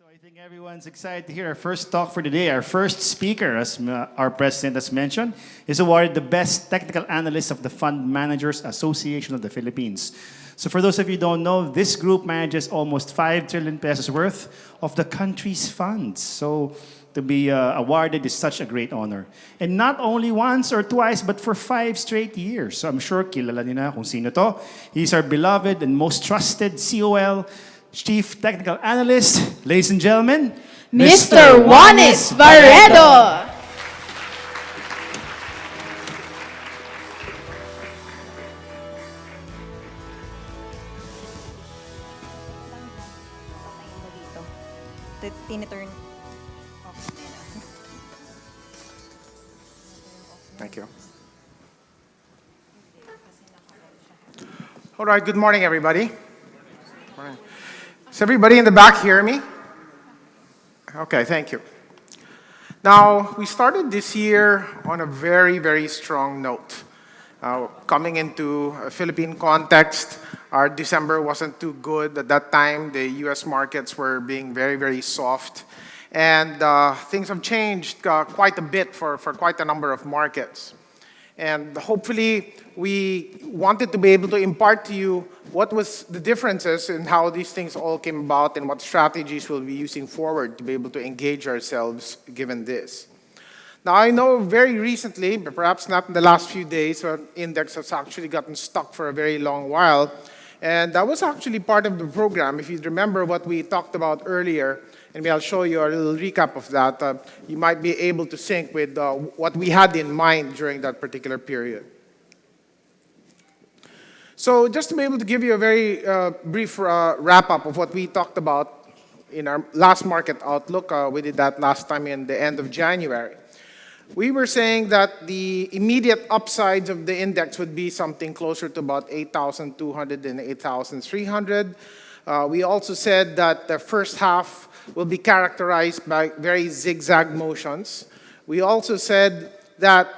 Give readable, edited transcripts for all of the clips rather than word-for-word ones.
So I think everyone's excited to hear our first talk for today. Our first speaker, as our president has mentioned, is awarded the Best Technical Analyst of the Fund Managers Association of the Philippines. So for those of you who don't know, this group manages almost 5 trillion pesos worth of the country's funds. So to be awarded is such a great honor. And not only once or twice, but for 5 straight years. So I'm sure kilala niyo na kung sino to. He's our beloved and most trusted COL Chief Technical Analyst, ladies and gentlemen, Mr. Juanis Barredo. Tiniturn. Thank you. All right, good morning, everybody. Morning. Does everybody in the back hear me? Okay, thank you. Now, we started this year on a very, very strong note. Coming into a Philippine context, our December wasn't too good. At that time, the US markets were being very, very soft. And things have changed quite a bit for quite a number of markets. And hopefully, we wanted to be able to impart to you what was the differences in how these things all came about and what strategies we'll be using forward to be able to engage ourselves given this. Now, I know very recently, but perhaps not in the last few days, our index has actually gotten stuck for a very long while. And that was actually part of the program. If you remember what we talked about earlier, and I'll show you a little recap of that, you might be able to sync with what we had in mind during that particular period. So just to be able to give you a very brief wrap-up of what we talked about in our last market outlook, we did that last time in the end of January. We were saying that the immediate upsides of the index would be something closer to about 8,200 and 8,300. We also said that the first half will be characterized by very zigzag motions. We also said that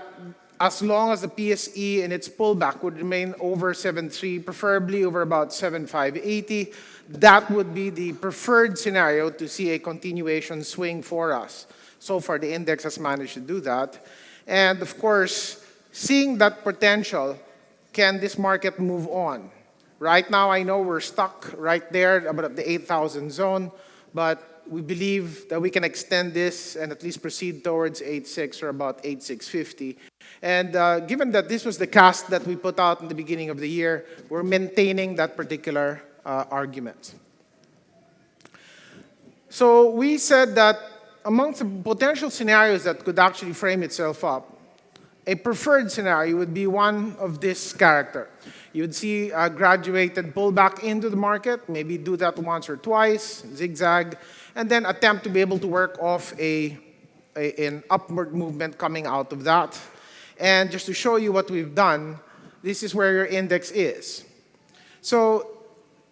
as long as the PSE and its pullback would remain over 7.3, preferably over about 7.580, that would be the preferred scenario to see a continuation swing for us. So far, the index has managed to do that. And of course, seeing that potential, can this market move on? Right now, I know we're stuck right there, about the 8,000 zone, but we believe that we can extend this and at least proceed towards 8.6 or about 8.650. And given that this was the cast that we put out in the beginning of the year, we're maintaining that particular argument. So we said that amongst the potential scenarios that could actually frame itself up, a preferred scenario would be one of this character. You'd see a graduated pullback into the market, maybe do that once or twice, zigzag, and then attempt to be able to work off an upward movement coming out of that. And just to show you what we've done, this is where your index is. So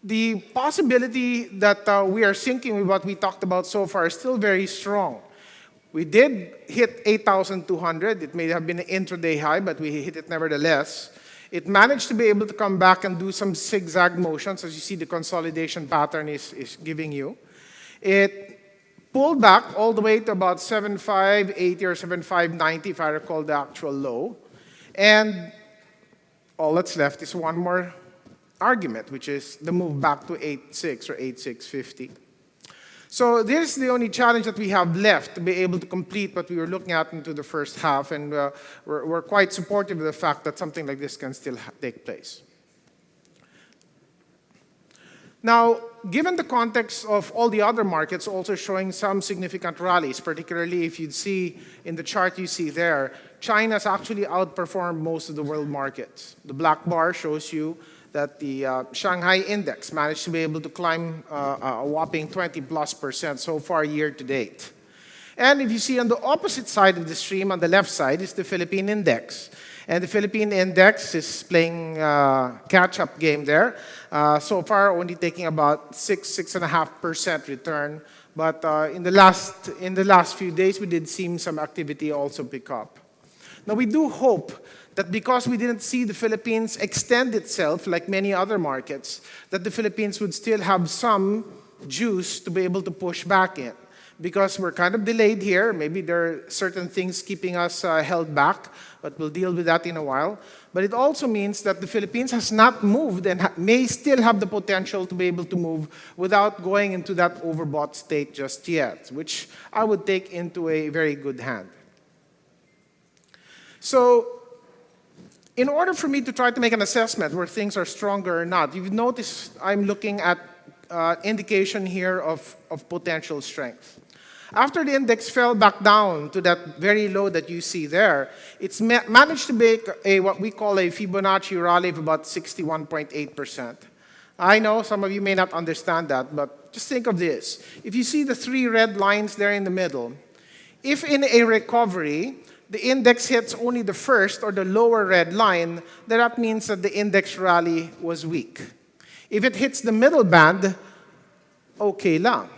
the possibility that we are syncing with what we talked about so far is still very strong. We did hit 8,200. It may have been an intraday high, but we hit it nevertheless. It managed to be able to come back and do some zigzag motions, as you see the consolidation pattern is giving you. It pulled back all the way to about 7,580 or 7,590, if I recall the actual low. And all that's left is one more argument, which is the move back to 8.6 or 8.650. So this is the only challenge that we have left to be able to complete what we were looking at into the first half, and we're quite supportive of the fact that something like this can still take place. Now, given the context of all the other markets also showing some significant rallies, particularly if you'd see in the chart you see there, China's actually outperformed most of the world markets. The black bar shows you that the Shanghai index managed to be able to climb a whopping 20+% so far year to date. And if you see on the opposite side of the stream, on the left side, is the Philippine index. And the Philippine index is playing catch-up game there. So far, only taking about 6.5% return. But in the last few days, we did see some activity also pick up. Now, we do hope that because we didn't see the Philippines extend itself like many other markets, that the Philippines would still have some juice to be able to push back in. Because we're kind of delayed here. Maybe there are certain things keeping us held back, but we'll deal with that in a while. But it also means that the Philippines has not moved and may still have the potential to be able to move without going into that overbought state just yet, which I would take into a very good hand. So, in order for me to try to make an assessment where things are stronger or not, you've noticed I'm looking at indication here of potential strength. After the index fell back down to that very low that you see there, it's managed to make what we call a Fibonacci rally of about 61.8%. I know some of you may not understand that, but just think of this. If you see the three red lines there in the middle, if in a recovery, the index hits only the first or the lower red line, then that means that the index rally was weak. If it hits the middle band, okay lang.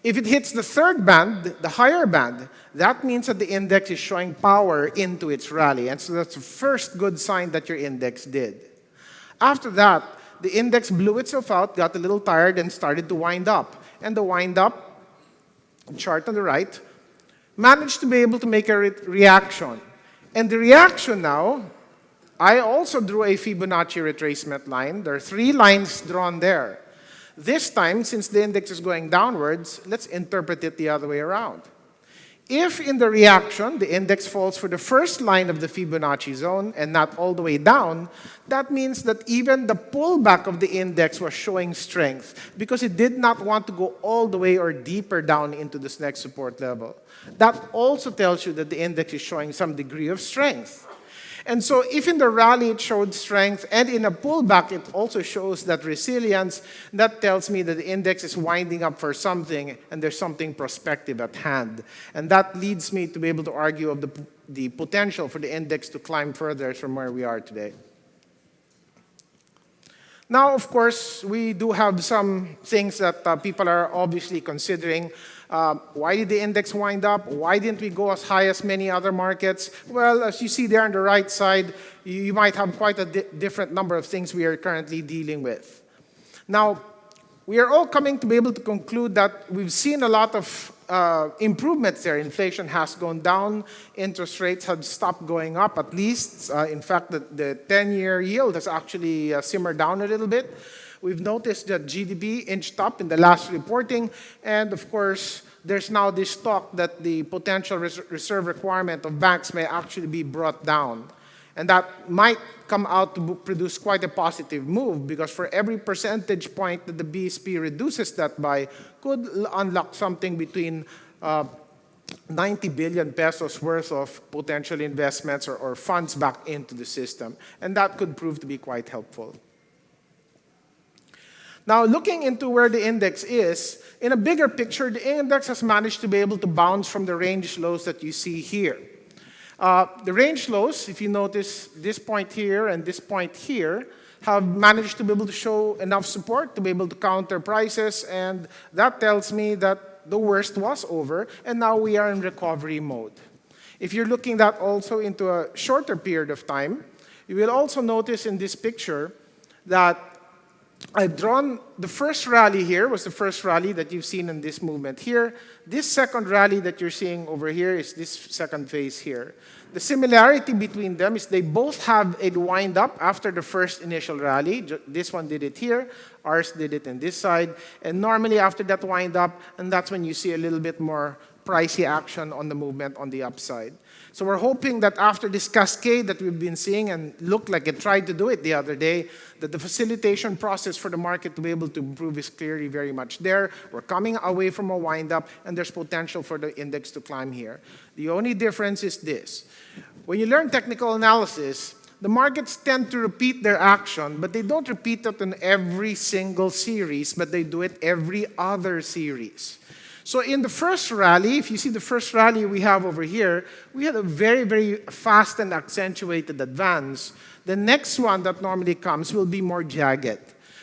If it hits the third band, the higher band, that means that the index is showing power into its rally. And so that's the first good sign that your index did. After that, the index blew itself out, got a little tired, and started to wind up. And the wind up, chart on the right, managed to be able to make a reaction. And the reaction now, I also drew a Fibonacci retracement line. There are three lines drawn there. This time, since the index is going downwards, let's interpret it the other way around. If in the reaction, the index falls for the first line of the Fibonacci zone and not all the way down, that means that even the pullback of the index was showing strength because it did not want to go all the way or deeper down into this next support level. That also tells you that the index is showing some degree of strength. And so if in the rally it showed strength and in a pullback it also shows that resilience, that tells me that the index is winding up for something and there's something prospective at hand. And that leads me to be able to argue of the potential for the index to climb further from where we are today. Now, of course, we do have some things that people are obviously considering. Why did the index wind up? Why didn't we go as high as many other markets? Well, as you see there on the right side, you might have quite a different number of things we are currently dealing with. Now, we are all coming to be able to conclude that we've seen a lot of improvements there. Inflation has gone down. Interest rates have stopped going up, at least. In fact, the 10-year yield has actually simmered down a little bit. We've noticed that GDP inched up in the last reporting, and of course, there's now this talk that the potential reserve requirement of banks may actually be brought down. And that might come out to produce quite a positive move because for every percentage point that the BSP reduces that by could unlock something between 90 billion pesos worth of potential investments or funds back into the system. And that could prove to be quite helpful. Now, looking into where the index is, in a bigger picture, the index has managed to be able to bounce from the range lows that you see here. The range lows, if you notice this point here and this point here, have managed to be able to show enough support to be able to counter prices, and that tells me that the worst was over, and now we are in recovery mode. If you're looking that also into a shorter period of time, you will also notice in this picture that I've drawn the first rally here was the first rally that you've seen in this movement here. This second rally that you're seeing over here is this second phase here. The similarity between them is they both have a wind up after the first initial rally. This one did it here, ours did it in this side. And normally after that wind up, and that's when you see a little bit more pricey action on the movement on the upside. So we're hoping that after this cascade that we've been seeing and looked like it tried to do it the other day, that the facilitation process for the market to be able to improve is clearly very much there. We're coming away from a wind-up, and there's potential for the index to climb here. The only difference is this. When you learn technical analysis, the markets tend to repeat their action, but they don't repeat it in every single series, but they do it every other series. So in the first rally, if you see the first rally we have over here, we had a very, very fast and accentuated advance. The next one that normally comes will be more jagged.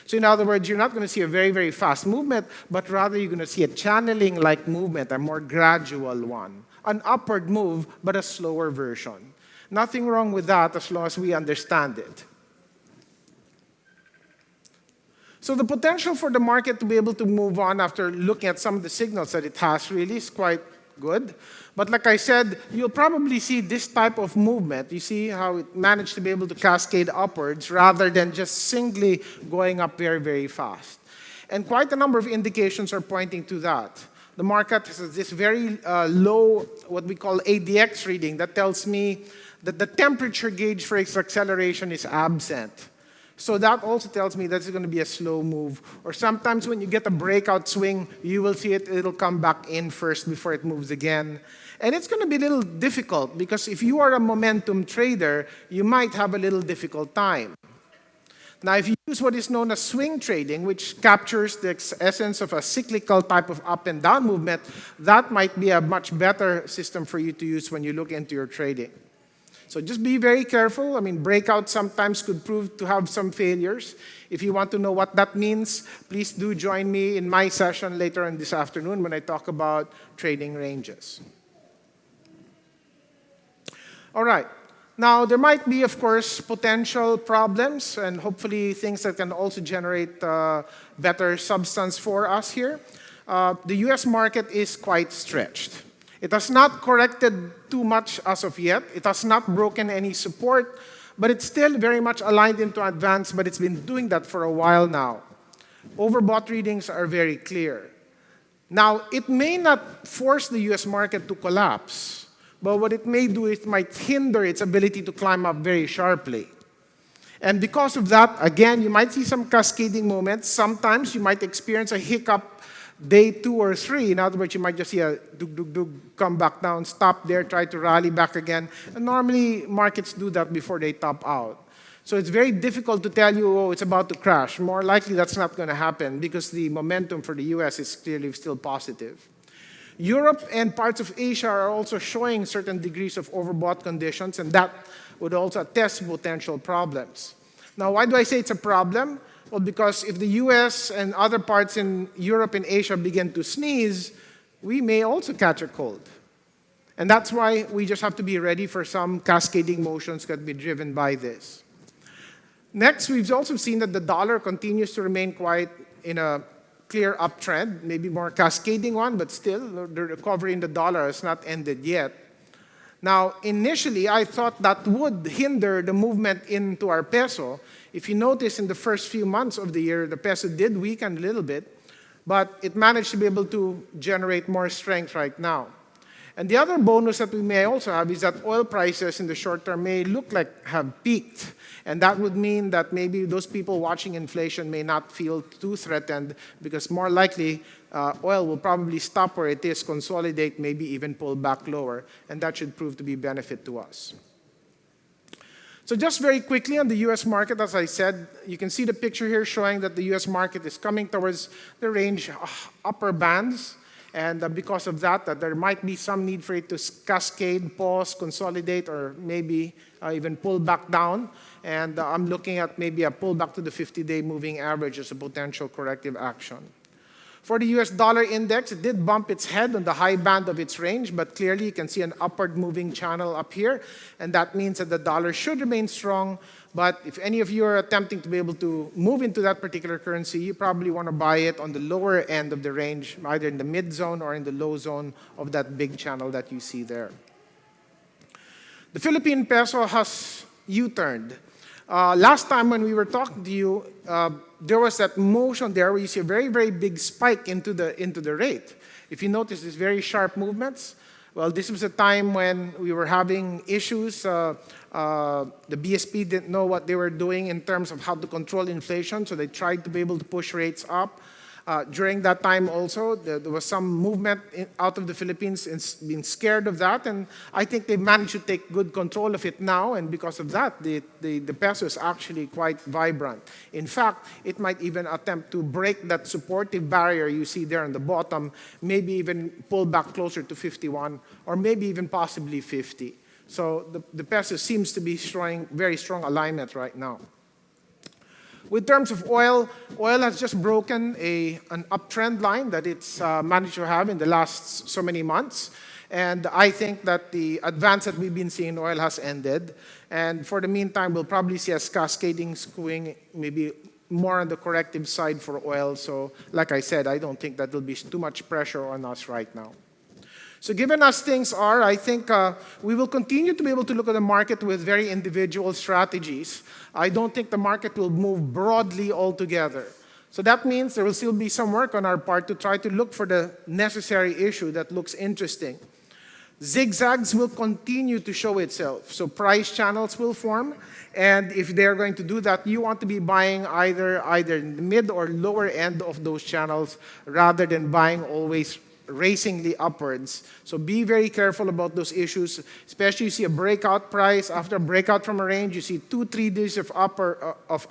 So in other words, you're not going to see a very, very fast movement, but rather you're going to see a channeling-like movement, a more gradual one. An upward move, but a slower version. Nothing wrong with that as long as we understand it. So the potential for the market to be able to move on after looking at some of the signals that it has really is quite good. But like I said, you'll probably see this type of movement. You see how it managed to be able to cascade upwards rather than just singly going up very, very fast. And quite a number of indications are pointing to that. The market has this very low, what we call ADX reading that tells me that the temperature gauge for its acceleration is absent. So that also tells me that it's going to be a slow move. Or sometimes when you get a breakout swing, you will see it'll come back in first before it moves again. And it's going to be a little difficult because if you are a momentum trader, you might have a little difficult time. Now, if you use what is known as swing trading, which captures the essence of a cyclical type of up and down movement, that might be a much better system for you to use when you look into your trading. So just be very careful. I mean, breakouts sometimes could prove to have some failures. If you want to know what that means, please do join me in my session later on this afternoon when I talk about trading ranges. All right. Now, there might be, of course, potential problems and hopefully things that can also generate better substance for us here. The US market is quite stretched. It has not corrected too much as of yet. It has not broken any support, but it's still very much aligned into advance, but it's been doing that for a while now. Overbought readings are very clear. Now, it may not force the US market to collapse, but what it may do is it might hinder its ability to climb up very sharply. And because of that, again, you might see some cascading moments. Sometimes you might experience a hiccup day 2 or 3, in other words, you might just see a dug, come back down, stop there, try to rally back again. And normally, markets do that before they top out. So it's very difficult to tell you, oh, it's about to crash. More likely, that's not going to happen because the momentum for the US is clearly still positive. Europe and parts of Asia are also showing certain degrees of overbought conditions, and that would also attest potential problems. Now, why do I say it's a problem? Well, because if the US and other parts in Europe and Asia begin to sneeze, we may also catch a cold. And that's why we just have to be ready for some cascading motions that can be driven by this. Next, we've also seen that the dollar continues to remain quite in a clear uptrend, maybe more cascading one, but still, the recovery in the dollar has not ended yet. Now, initially, I thought that would hinder the movement into our peso. If you notice, in the first few months of the year, the peso did weaken a little bit, but it managed to be able to generate more strength right now. And the other bonus that we may also have is that oil prices in the short term may look like have peaked. And that would mean that maybe those people watching inflation may not feel too threatened because more likely oil will probably stop where it is, consolidate, maybe even pull back lower. And that should prove to be a benefit to us. So just very quickly on the US market, as I said, you can see the picture here showing that the US market is coming towards the range upper bands. And because of that, there might be some need for it to cascade, pause, consolidate, or maybe even pull back down. And I'm looking at maybe a pullback to the 50-day moving average as a potential corrective action. For the US dollar index, it did bump its head on the high band of its range, but clearly you can see an upward moving channel up here. And that means that the dollar should remain strong. But if any of you are attempting to be able to move into that particular currency, you probably want to buy it on the lower end of the range, either in the mid zone or in the low zone of that big channel that you see there. The Philippine peso has U-turned. Last time when we were talking to you, there was that motion there where you see a very, very big spike into the rate. If you notice these very sharp movements, well, this was a time when we were having issues. The BSP didn't know what they were doing in terms of how to control inflation, so they tried to be able to push rates up. During that time also, there was some movement out of the Philippines and being scared of that, and I think they managed to take good control of it now, and because of that, the peso is actually quite vibrant. In fact, it might even attempt to break that supportive barrier you see there on the bottom, maybe even pull back closer to 51, or maybe even possibly 50. So the peso seems to be showing very strong alignment right now. With terms of oil, oil has just broken an uptrend line that it's managed to have in the last so many months. And I think that the advance that we've been seeing in oil has ended. And for the meantime, we'll probably see a cascading skewing, maybe more on the corrective side for oil. So like I said, I don't think that there'll be too much pressure on us right now. So given as things are, I think we will continue to be able to look at the market with very individual strategies. I don't think the market will move broadly altogether. So that means there will still be some work on our part to try to look for the necessary issue that looks interesting. Zigzags will continue to show itself. So price channels will form. And if they're going to do that, you want to be buying either in the mid or lower end of those channels rather than buying always racingly upwards. So be very careful about those issues, especially you see a breakout price. After a breakout from a range, you see 2-3 days of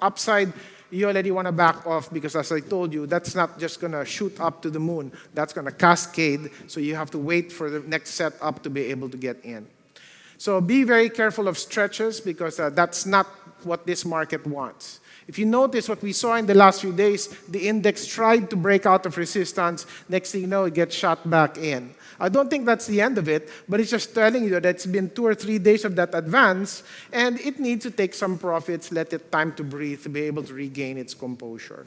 upside. You already want to back off because, as I told you, that's not just going to shoot up to the moon. That's going to cascade, so you have to wait for the next setup to be able to get in. So be very careful of stretches because that's not what this market wants. If you notice what we saw in the last few days, the index tried to break out of resistance. Next thing you know, it gets shot back in. I don't think that's the end of it, but it's just telling you that it's been 2 or 3 days of that advance, and it needs to take some profits, let it time to breathe to be able to regain its composure.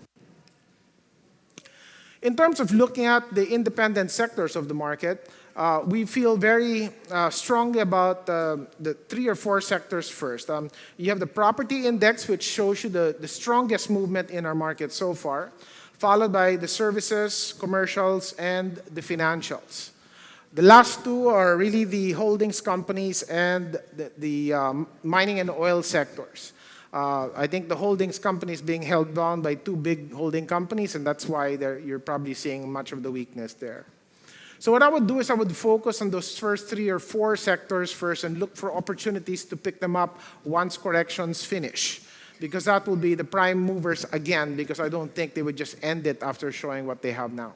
In terms of looking at the independent sectors of the market, we feel very strongly about the 3 or 4 sectors first. You have the property index, which shows you the strongest movement in our market so far, followed by the services, commercials, and the financials. The last 2 are really the holdings companies and the mining and oil sectors. I think the holdings company is being held down by 2 big holding companies, and that's why you're probably seeing much of the weakness there. So what I would do is I would focus on those first 3 or 4 sectors first and look for opportunities to pick them up once corrections finish, because that will be the prime movers again, because I don't think they would just end it after showing what they have now.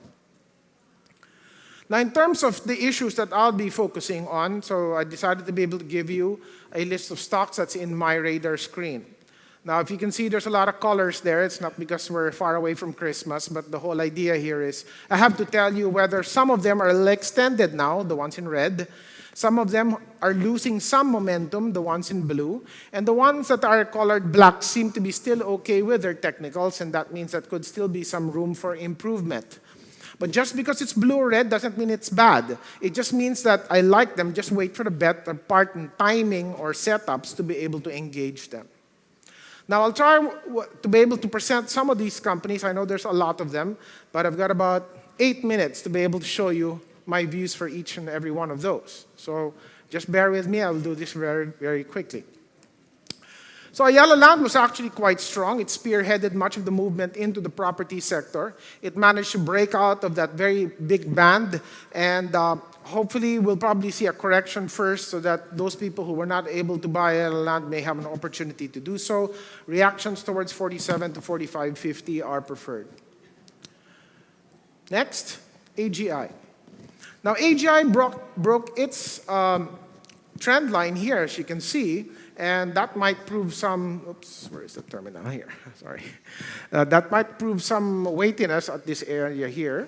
Now, in terms of the issues that I'll be focusing on, so I decided to be able to give you a list of stocks that's in my radar screen. Now, if you can see, there's a lot of colors there. It's not because we're far away from Christmas, but the whole idea here is I have to tell you whether some of them are a little extended now, the ones in red. Some of them are losing some momentum, the ones in blue. And the ones that are colored black seem to be still okay with their technicals, and that means that could still be some room for improvement. But just because it's blue or red doesn't mean it's bad. It just means that I like them. Just wait for the better part in timing or setups to be able to engage them. Now, I'll try to be able to present some of these companies. I know there's a lot of them, but I've got about 8 minutes to be able to show you my views for each and every one of those. So just bear with me. I'll do this very, very quickly. So Ayala Land was actually quite strong. It spearheaded much of the movement into the property sector. It managed to break out of that very big band, and hopefully we'll probably see a correction first so that those people who were not able to buy Ayala Land may have an opportunity to do so. Reactions towards 47 to 45.50 are preferred. Next, AGI. Now AGI broke its trend line here, as you can see, and that might prove some, oops, where is the terminal here? Sorry. That might prove some weightiness at this area here.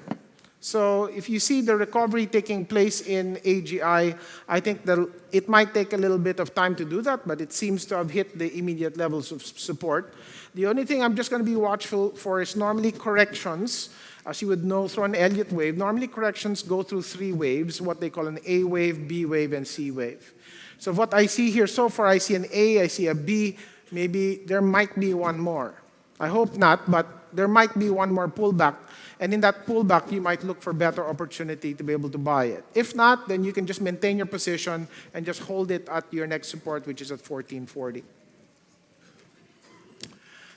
So if you see the recovery taking place in AGI, I think that it might take a little bit of time to do that, but it seems to have hit the immediate levels of support. The only thing I'm just going to be watchful for is normally corrections. As you would know, through an Elliott wave, normally corrections go through 3 waves, what they call an A wave, B wave, and C wave. So what I see here so far, I see an A, I see a B, maybe there might be one more. I hope not, but there might be one more pullback. And in that pullback, you might look for better opportunity to be able to buy it. If not, then you can just maintain your position and just hold it at your next support, which is at 1440.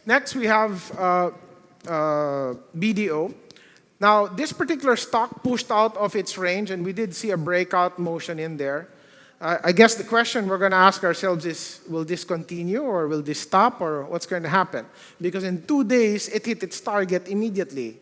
Next, we have BDO. Now, this particular stock pushed out of its range, and we did see a breakout motion in there. I guess the question we're going to ask ourselves is, will this continue, or will this stop, or what's going to happen? Because in 2 days, it hit its target immediately.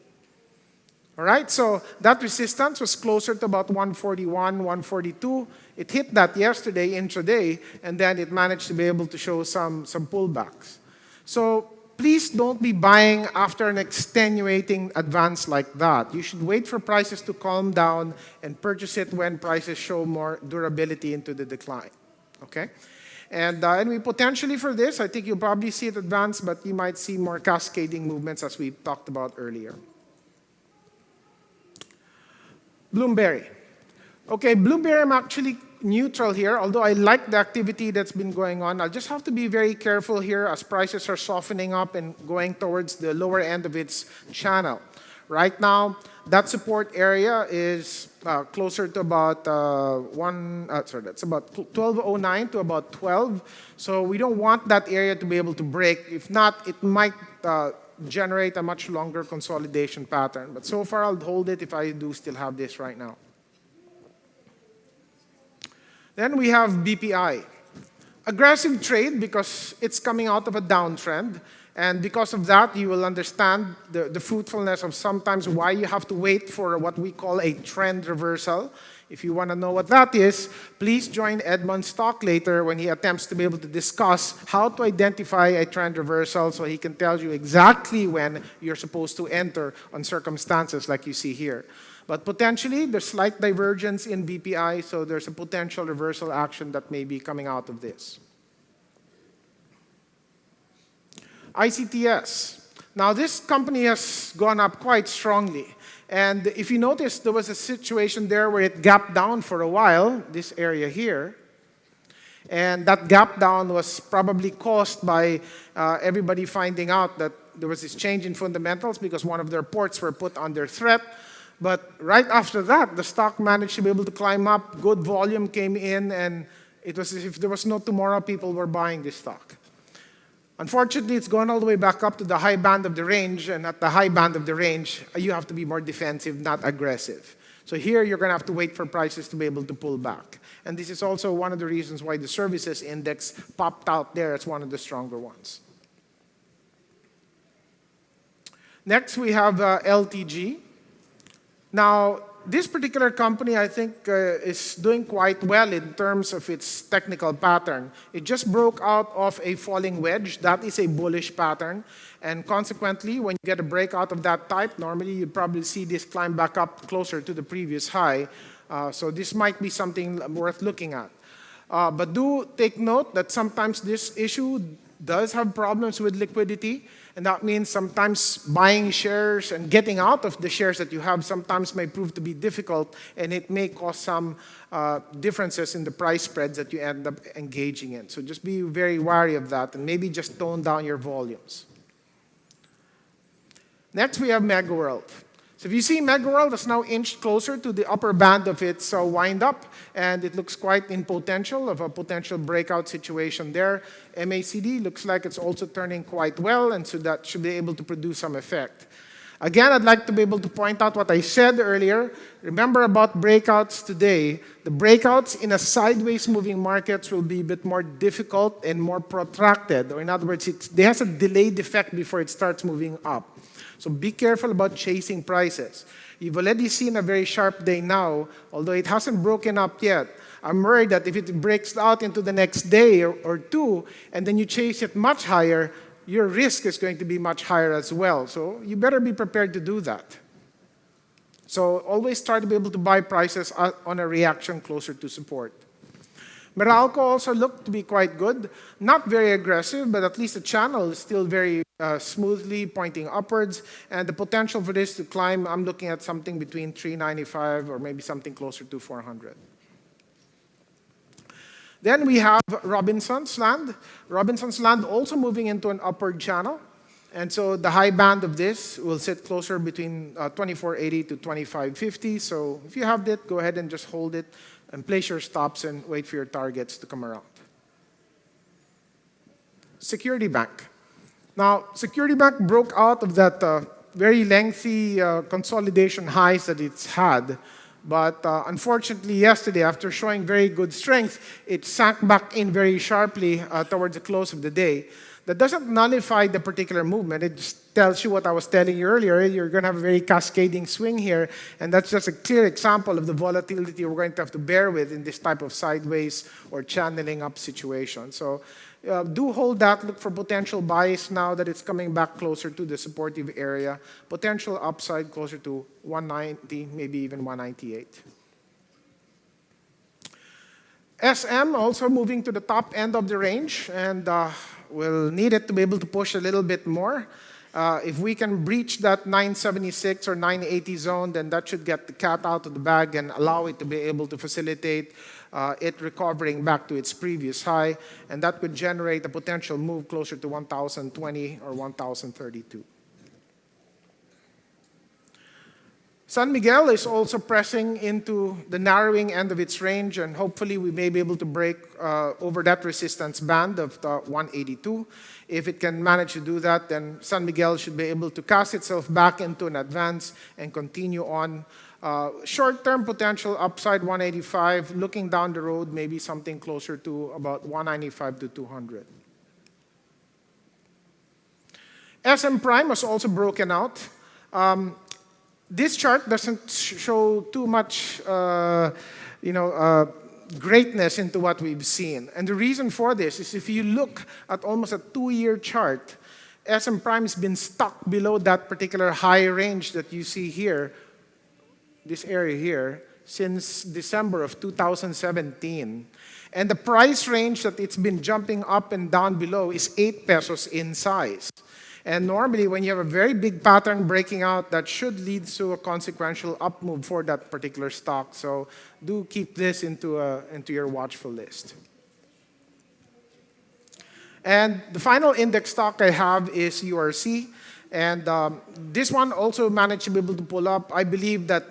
All right, so that resistance was closer to about 141, 142. It hit that yesterday, intraday, and then it managed to be able to show some pullbacks. So please don't be buying after an extenuating advance like that. You should wait for prices to calm down and purchase it when prices show more durability into the decline. Okay? And anyway, potentially for this, I think you'll probably see it advance, but you might see more cascading movements as we talked about earlier. Bloomberry. Okay, Bloomberry, I'm actually neutral here, although I like the activity that's been going on. I'll just have to be very careful here as prices are softening up and going towards the lower end of its channel. Right now, that support area is closer to about that's about 1209 to about 12. So we don't want that area to be able to break. If not, it might generate a much longer consolidation pattern. But so far, I'll hold it if I do still have this right now. Then we have BPI. Aggressive trade because it's coming out of a downtrend. And because of that, you will understand the fruitfulness of sometimes why you have to wait for what we call a trend reversal. If you want to know what that is, please join Edmund's talk later when he attempts to be able to discuss how to identify a trend reversal so he can tell you exactly when you're supposed to enter on circumstances like you see here. But potentially, there's slight divergence in BPI, so there's a potential reversal action that may be coming out of this. ICTS. Now, this company has gone up quite strongly. And if you notice, there was a situation there where it gapped down for a while, this area here. And that gap down was probably caused by everybody finding out that there was this change in fundamentals because one of their ports were put under threat. But right after that, the stock managed to be able to climb up, good volume came in, and it was as if there was no tomorrow, people were buying this stock. Unfortunately, it's gone all the way back up to the high band of the range, and at the high band of the range, you have to be more defensive, not aggressive. So here, you're going to have to wait for prices to be able to pull back. And this is also one of the reasons why the services index popped out there as one of the stronger ones. Next, we have LTG. Now, this particular company, I think, is doing quite well in terms of its technical pattern. It just broke out of a falling wedge. That is a bullish pattern. And consequently, when you get a breakout of that type, normally you'd probably see this climb back up closer to the previous high. So this might be something worth looking at. But do take note that sometimes this issue does have problems with liquidity. And that means sometimes buying shares and getting out of the shares that you have sometimes may prove to be difficult, and it may cause some differences in the price spreads that you end up engaging in. So just be very wary of that, and maybe just tone down your volumes. Next, we have MegaWorld. So if you see MegaWorld has now inched closer to the upper band of its wind-up, and it looks quite in potential of a potential breakout situation there. MACD looks like it's also turning quite well, and so that should be able to produce some effect. Again, I'd like to be able to point out what I said earlier. Remember about breakouts today. The breakouts in a sideways moving markets will be a bit more difficult and more protracted. Or in other words, it has a delayed effect before it starts moving up. So be careful about chasing prices. You've already seen a very sharp day now, although it hasn't broken up yet. I'm worried that if it breaks out into the next day or two, and then you chase it much higher, your risk is going to be much higher as well. So you better be prepared to do that. So always try to be able to buy prices on a reaction closer to support. Meralco also looked to be quite good. Not very aggressive, but at least the channel is still very smoothly pointing upwards. And the potential for this to climb, I'm looking at something between 395 or maybe something closer to 400. Then we have Robinson's Land. Robinson's Land also moving into an upward channel. And so the high band of this will sit closer between 2480 to 2550. So if you have that, go ahead and just hold it and place your stops and wait for your targets to come around. Security Bank. Now, Security Bank broke out of that very lengthy consolidation highs that it's had. But unfortunately, yesterday, after showing very good strength, it sank back in very sharply towards the close of the day. That doesn't nullify the particular movement. It just tells you what I was telling you earlier. You're going to have a very cascading swing here, and that's just a clear example of the volatility we're going to have to bear with in this type of sideways or channeling up situation. So do hold that. Look for potential bias now that it's coming back closer to the supportive area. Potential upside closer to 190, maybe even 198. SM also moving to the top end of the range, and we'll need it to be able to push a little bit more. If we can breach that 976 or 980 zone, then that should get the cat out of the bag and allow it to be able to facilitate it recovering back to its previous high, and that could generate a potential move closer to 1,020 or 1,032. San Miguel is also pressing into the narrowing end of its range, and hopefully we may be able to break over that resistance band of the 182. If it can manage to do that, then San Miguel should be able to cast itself back into an advance and continue on. Short-term potential upside 185, looking down the road, maybe something closer to about 195 to 200. SM Prime was also broken out. This chart doesn't show too much, greatness into what we've seen. And the reason for this is if you look at almost a 2-year chart, SM Prime has been stuck below that particular high range that you see here, this area here, since December of 2017. And the price range that it's been jumping up and down below is 8 pesos in size. And normally, when you have a very big pattern breaking out, that should lead to a consequential up move for that particular stock. So do keep this into your watchful list. And the final index stock I have is URC. And this one also managed to be able to pull up. I believe that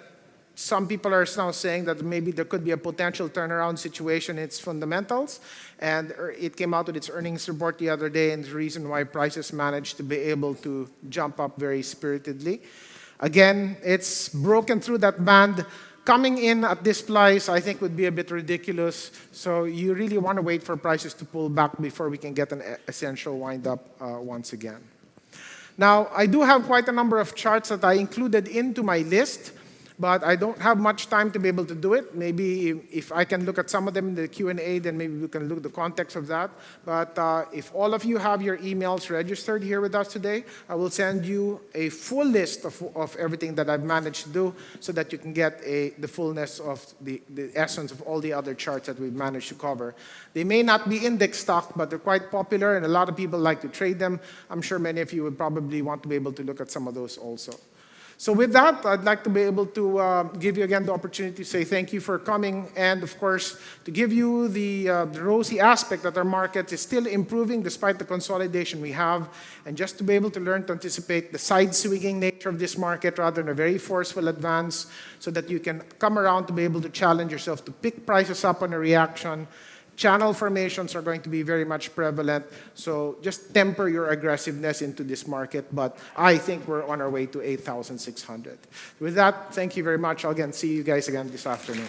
some people are now saying that maybe there could be a potential turnaround situation in its fundamentals. And it came out with its earnings report the other day, and the reason why prices managed to be able to jump up very spiritedly. Again, it's broken through that band. Coming in at this price, I think, would be a bit ridiculous. So you really want to wait for prices to pull back before we can get an essential wind-up once again. Now, I do have quite a number of charts that I included into my list, but I don't have much time to be able to do it. Maybe if I can look at some of them in the Q&A, then maybe we can look at the context of that. But if all of you have your emails registered here with us today, I will send you a full list of everything that I've managed to do so that you can get the fullness of the essence of all the other charts that we've managed to cover. They may not be index stock, but they're quite popular, and a lot of people like to trade them. I'm sure many of you would probably want to be able to look at some of those also. So with that, I'd like to be able to give you again the opportunity to say thank you for coming, and of course, to give you the rosy aspect that our market is still improving despite the consolidation we have, and just to be able to learn to anticipate the side-swinging nature of this market rather than a very forceful advance, so that you can come around to be able to challenge yourself to pick prices up on a reaction. Channel formations are going to be very much prevalent, so just temper your aggressiveness into this market, but I think we're on our way to 8,600. With that, thank you very much. I'll again see you guys again this afternoon.